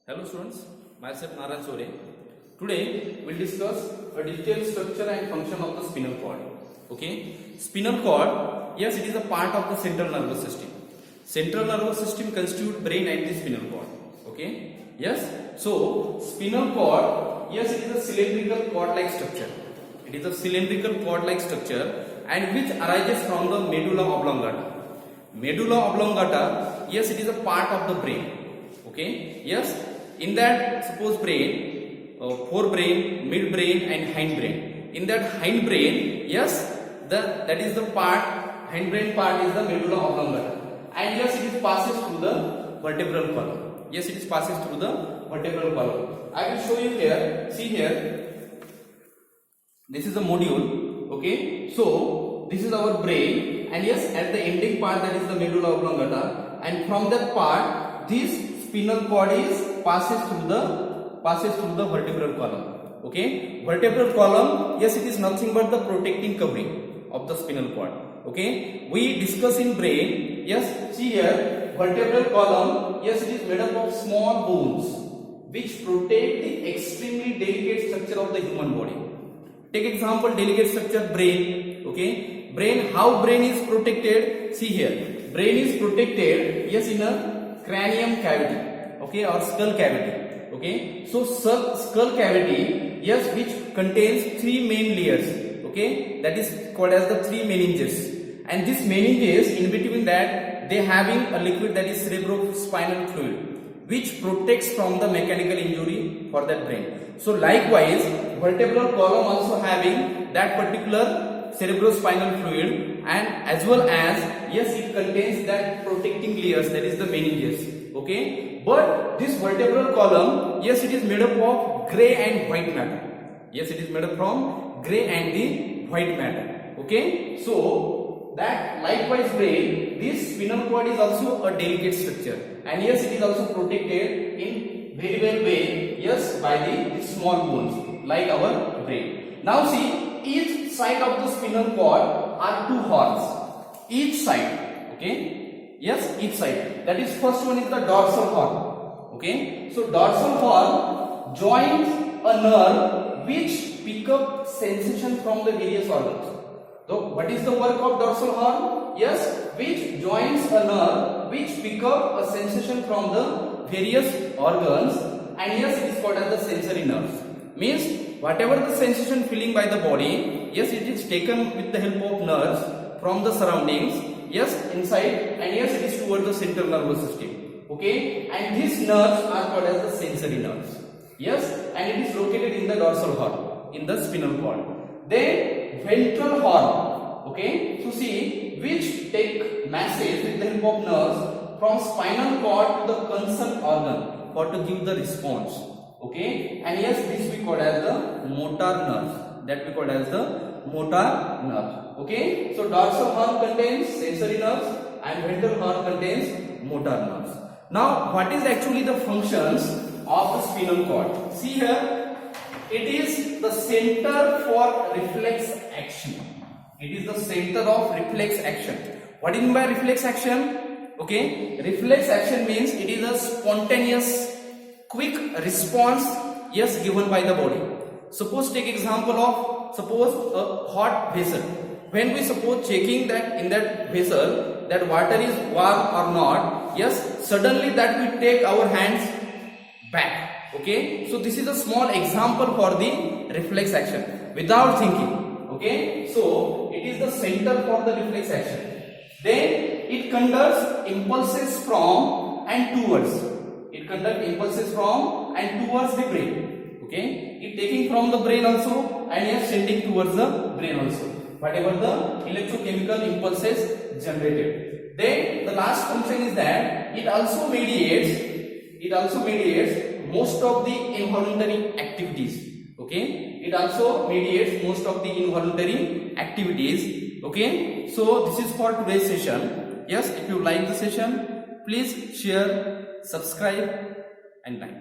Hello students, myself Narayan Sore. Today we'll discuss a detailed structure and function of the spinal cord. Okay, spinal cord, yes, it is a part of the central nervous system. Central nervous system constitutes brain and the spinal cord. Okay, yes. So spinal cord, yes, it is a cylindrical cord-like structure. It is a cylindrical cord-like structure and which arises from the medulla oblongata. Medulla oblongata, yes, it is a part of the brain. Okay, yes, in that suppose brain, forebrain, midbrain and hindbrain. In that hindbrain, yes, that is the part, hindbrain part is the medulla oblongata, and yes, it is passes through the vertebral column. Yes, it is passes through the vertebral column. I will show you here. See here, this is a module. Okay, so this is our brain, and yes, at the ending part that is the medulla oblongata, and from that part this spinal cord is passes through the vertebral column. Okay, vertebral column, yes, it is nothing but the protecting covering of the spinal cord. Okay, we discuss in brain. Yes, see here, vertebral column, yes, it is made up of small bones which protect the extremely delicate structure of the human body. Take example, delicate structure brain. Okay, brain, how brain is protected? See here, brain is protected, yes, in a cranium cavity, okay, or skull cavity. Okay, so skull cavity, yes, which contains three main layers. Okay, that is called as the three meninges, and this meninges, in between that they having a liquid that is cerebrospinal fluid, which protects from the mechanical injury for that brain. So likewise, vertebral column also having that particular cerebrospinal fluid, and as well as, yes, it contains that protecting layers, that is the meninges. Okay, but this vertebral column, yes, it is made up of gray and white matter. Yes, it is made up from gray and the white matter. Okay, so that likewise brain, this spinal cord is also a delicate structure, and yes, it is also protected in very well way, yes, by the small bones like our brain. Now see, each side of the spinal cord are two horns. Each side, okay, yes, each side. That is, first one is the dorsal horn. Okay, so dorsal horn joins a nerve which pick up sensation from the various organs. So what is the work of dorsal horn? Yes, which joins a nerve which pick up a sensation from the various organs, and yes, it is called as the sensory nerves. Means whatever the sensation feeling by the body, yes, it is taken with the help of nerves from the surroundings, yes, inside, and yes, it is towards the central nervous system. Okay, and these nerves are called as the sensory nerves. Yes, and it is located in the dorsal horn, in the spinal cord. Then ventral horn. Okay, so see, which take message with the help of nerves from spinal cord to the concerned organ for to give the response. Okay, and yes, this we call as the motor nerve. That we call as the motor nerve. Okay, so dorsal horn contains sensory nerves and ventral horn contains motor nerves. Now, what is actually the functions of the spinal cord? See here, it is the center for reflex action. It is the center of reflex action. What do you mean by reflex action? Okay, reflex action means it is a spontaneous, quick response, yes, given by the body. Suppose take example of, suppose a hot vessel. When we suppose checking that in that vessel that water is warm or not, yes, suddenly that we take our hands back. Okay, so this is a small example for the reflex action without thinking. Okay, so it is the center for the reflex action. Then it conducts impulses from and towards. It conducts impulses from and towards the brain. Okay, it taking from the brain also, and yes, sending towards the brain also, whatever the electrochemical impulses generated. Then the last function is that it also mediates most of the involuntary activities. Okay, it also mediates most of the involuntary activities. Okay, so this is for today's session. Yes, if you like the session, please share, subscribe and like.